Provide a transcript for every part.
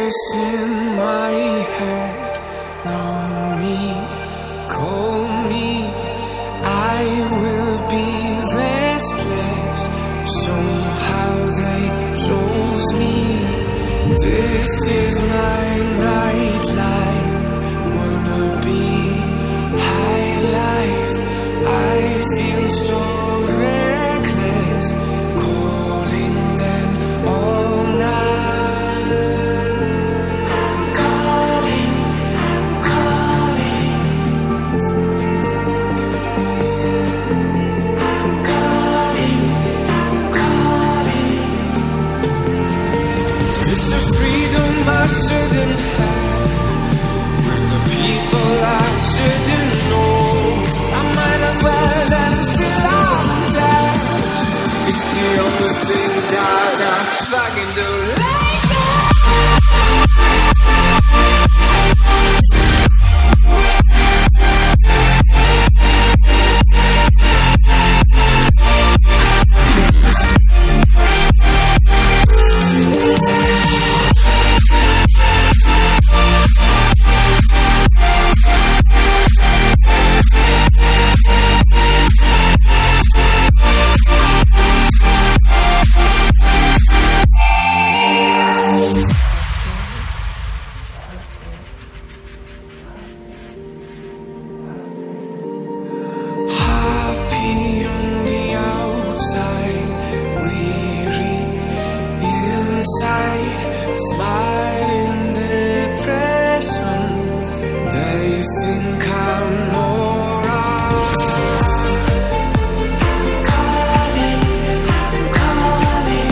voice in my head, know me, call me, I will be restless. Somehow they chose me. This is my nightlife, wanna be high life. I feel so reckless, calling them all night. I'm calling, I'm calling. I'm calling, I'm calling. It's the freedom I shouldn't have, with the people I shouldn't know. I might as well and still I'm dead. It's the only thing that I fucking do. Let go. Happy on the outside, weary inside, smiling depression. They think I'm alright. I'm calling, I'm calling.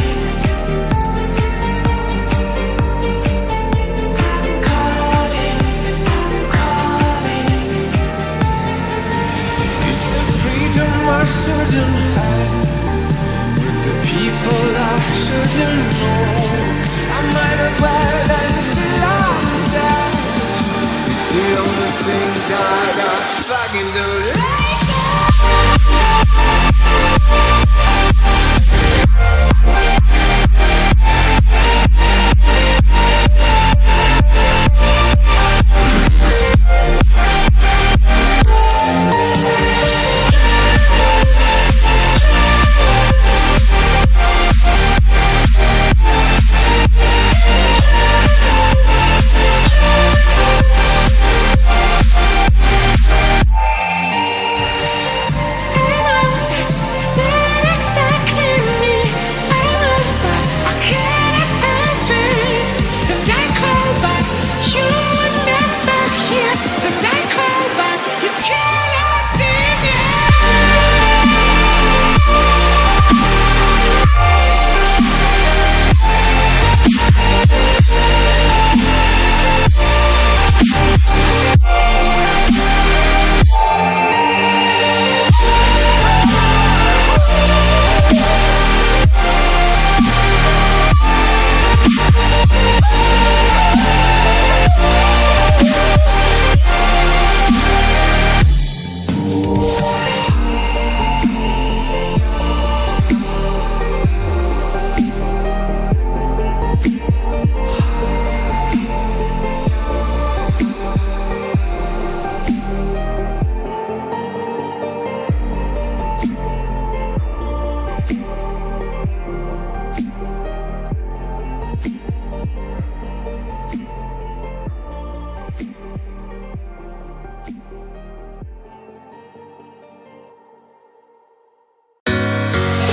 I'm calling, I'm calling. It's the freedom I shouldn't have, with the people I shouldn't know. I might as well and still I'm dead. It's the only thing that I fucking do.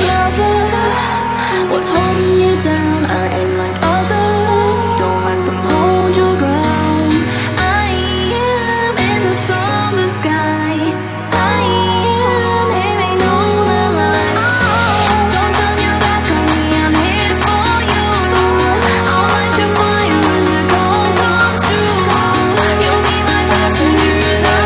Let go. What's holding you down? I ain't like others. Don't let them hold your ground. I am in the summer sky. I am hearing all the lies. Don't turn your back on me, I'm here for you. I'll light your fire as the cold comes through. You'll be my passenger, the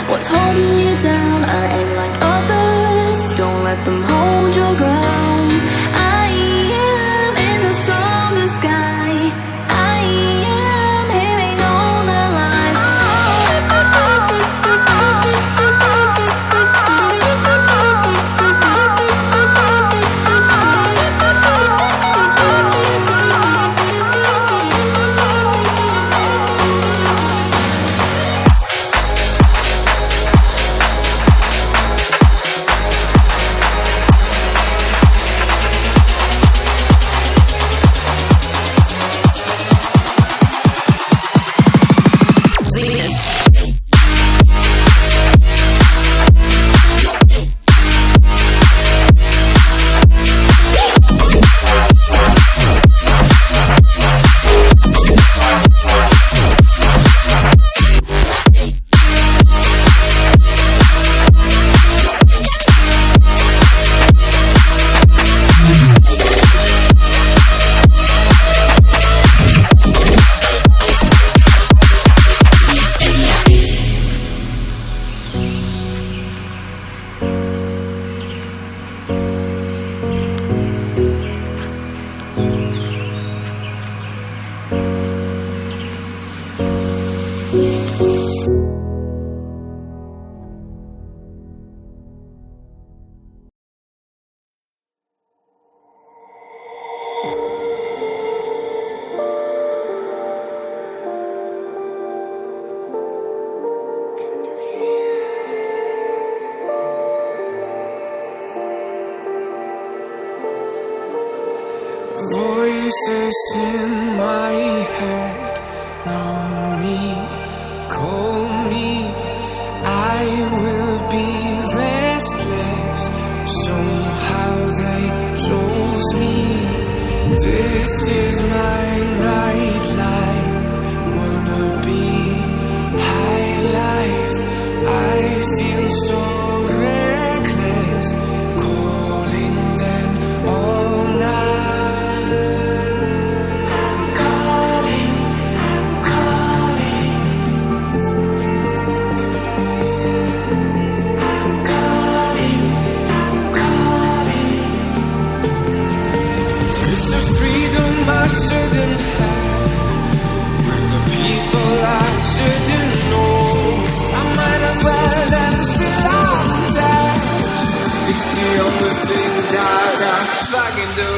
What's holding you down? I ain't like others. Don't let them hold your ground. I am in the summer sky. I am hearing all the lies. Voices in my head know me, call me. I will be restless. Somehow they chose me. This is my nightlife. Wanna be high life. I feel so reckless, calling them all night. I shouldn't have, with the people I shouldn't know. I might as well and still I'm that. It's the only thing that I fucking do.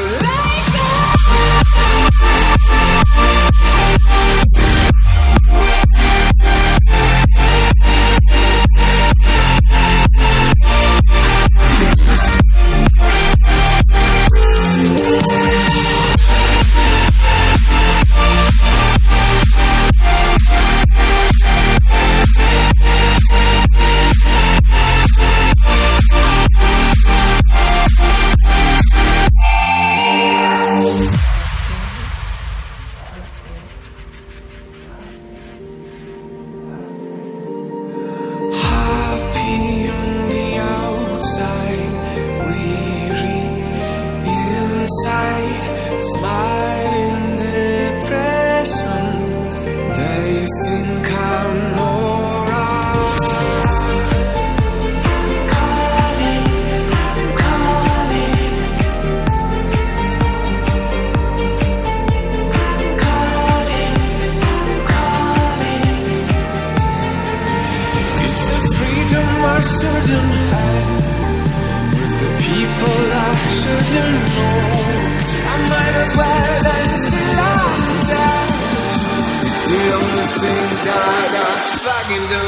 The only thing that I fucking do.